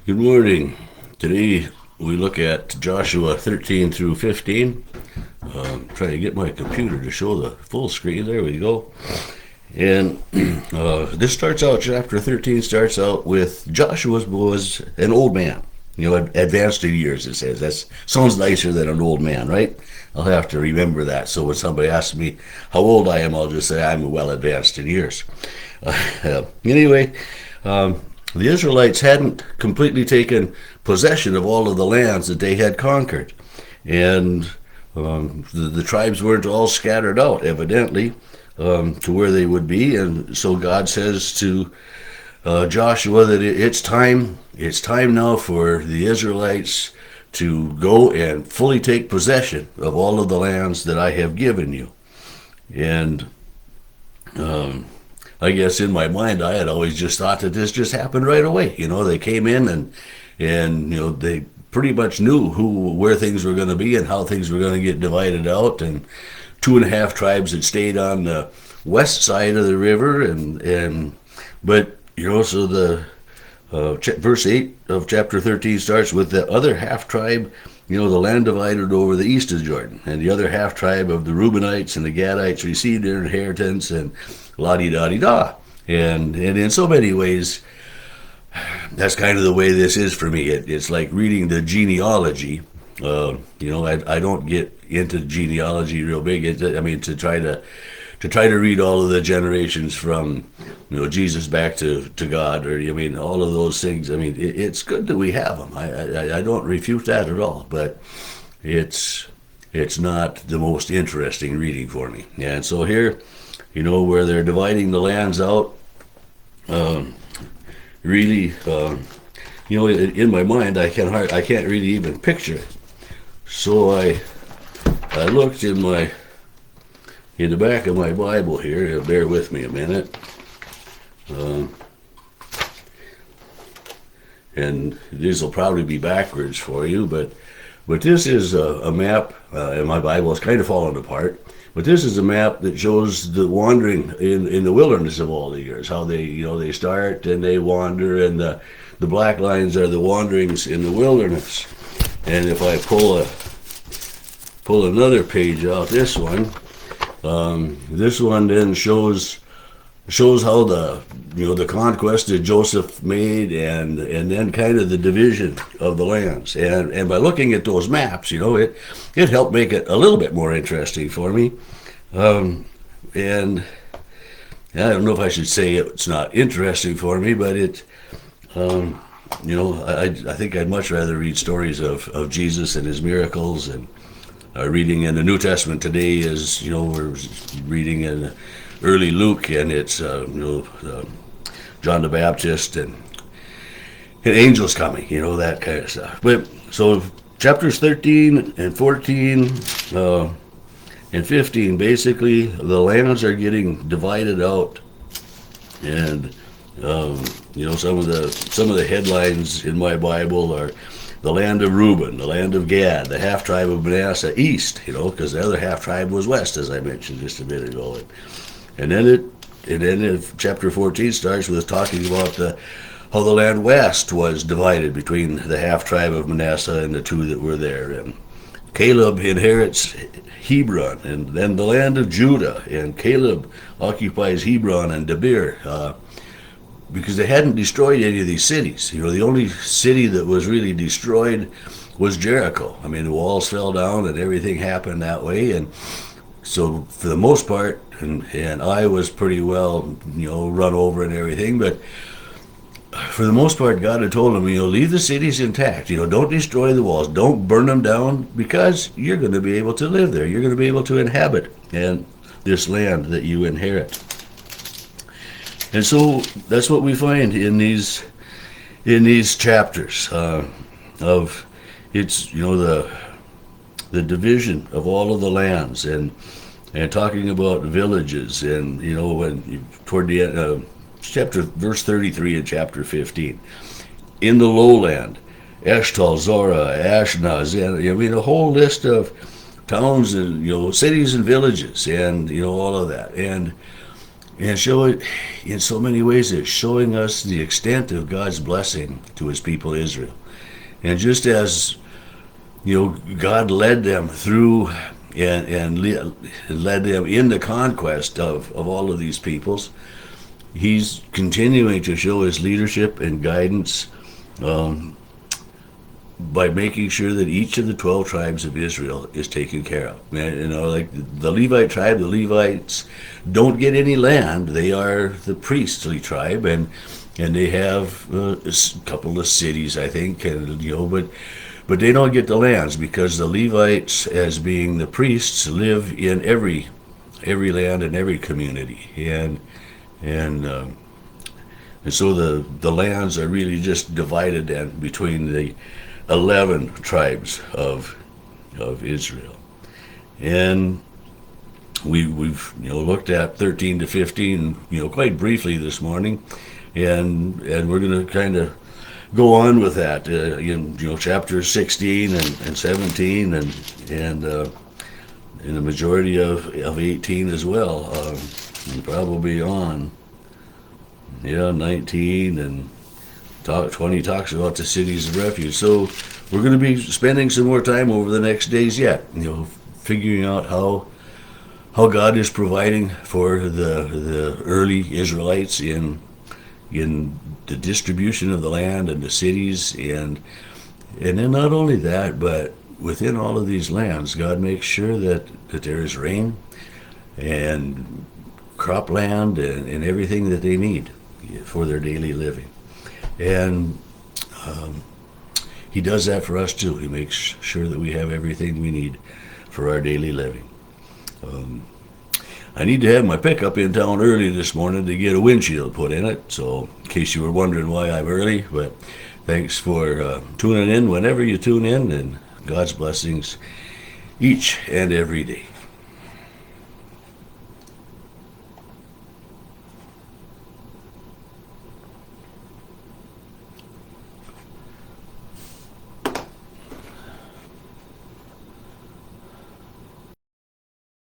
Good morning. Today we look at Joshua 13 through 15. Trying to get my computer to show the full screen. There we go. And this starts out, chapter 13 starts out with Joshua was an old man. Advanced in years, it says. That sounds nicer than an old man, right? I'll have to remember that. So when somebody asks me how old I am, I'll just say I'm well advanced in years. Anyway, the Israelites hadn't completely taken possession of all of the lands that they had conquered. And the tribes weren't all scattered out, evidently, to where they would be. And so God says to Joshua that it's time now for the Israelites to go and fully take possession of all of the lands that I have given you. And I guess in my mind, I had always just thought that this just happened right away. They came in and they pretty much knew where things were going to be and how things were going to get divided out. And 2.5 tribes had stayed on the west side of the river, but so the verse 8 of chapter 13 starts with the other half tribe. The land divided over the east of Jordan, and the other half tribe of the Reubenites and the Gadites received their inheritance, and la-di-da-di-da. And in so many ways, that's kind of the way this is for me. It's like reading the genealogy. I don't get into genealogy real big. To try to read all of the generations from Jesus back to God, or all of those things. It's good that we have them. I don't refute that at all, but it's not the most interesting reading for me. And so here, where they're dividing the lands out, really, in my mind, I can't really even picture it. So I looked in the back of my Bible here. Bear with me a minute. And this will probably be backwards for you, but this is a map, and my Bible is kind of falling apart. But this is a map that shows the wandering in the wilderness of all the years. How they start and they wander, and the black lines are the wanderings in the wilderness. And if I pull another page out, this one then shows how the conquest that Joseph made, and then kind of the division of the lands. And by looking at those maps, it helped make it a little bit more interesting for me. And I don't know if I should say it's not interesting for me, but I think I'd much rather read stories of Jesus and his miracles. And reading in the New Testament today is, we're reading in early Luke, and it's John the Baptist and angels coming, that kind of stuff. But so chapters 13 and 14 and 15, basically the lands are getting divided out, and some of the headlines in my Bible are the land of Reuben, the land of Gad, the half tribe of Manasseh east, because the other half tribe was west, as I mentioned just a minute ago. And then chapter 14 starts with talking about how the land west was divided between the half tribe of Manasseh and the two that were there. And Caleb inherits Hebron, and then the land of Judah, and Caleb occupies Hebron and Debir, because they hadn't destroyed any of these cities. The only city that was really destroyed was Jericho. The walls fell down and everything happened that way. And so for the most part, and I was pretty well, run over and everything, but for the most part, God had told them, leave the cities intact. Don't destroy the walls. Don't burn them down, because you're going to be able to live there. You're going to be able to inhabit and this land that you inherit. And so that's what we find in these chapters of it's the division of all of the lands, and talking about villages, and when toward the end, verse 33 in chapter 15, in the lowland, Eshtal, Zorah, Ashnaz, and a whole list of towns and cities and villages, and all of that. And And show it in so many ways. It's showing us the extent of God's blessing to his people Israel. And just as God led them through and led them in the conquest of all of these peoples, he's continuing to show his leadership and guidance by making sure that each of the 12 tribes of Israel is taken care of. Like the Levite tribe, the Levites don't get any land. They are the priestly tribe, and they have a couple of cities, I think, but they don't get the lands because the Levites, as being the priests, live in every land and every community, and so the lands are really just divided then between the 11 tribes of Israel. And we've looked at 13 to 15 quite briefly this morning, and we're going to kind of go on with that in chapters 16 and 17 and in the majority of 18 as well, and probably on 19 and 20 talks about the cities of refuge. So we're going to be spending some more time over the next days yet, figuring out how God is providing for the early Israelites in the distribution of the land and the cities, and then not only that, but within all of these lands, God makes sure that there is rain and cropland and everything that they need for their daily living. And he does that for us too. He makes sure that we have everything we need for our daily living. I need to have my pickup in town early this morning to get a windshield put in it, so in case you were wondering why I'm early, but thanks for tuning in whenever you tune in, and God's blessings each and every day.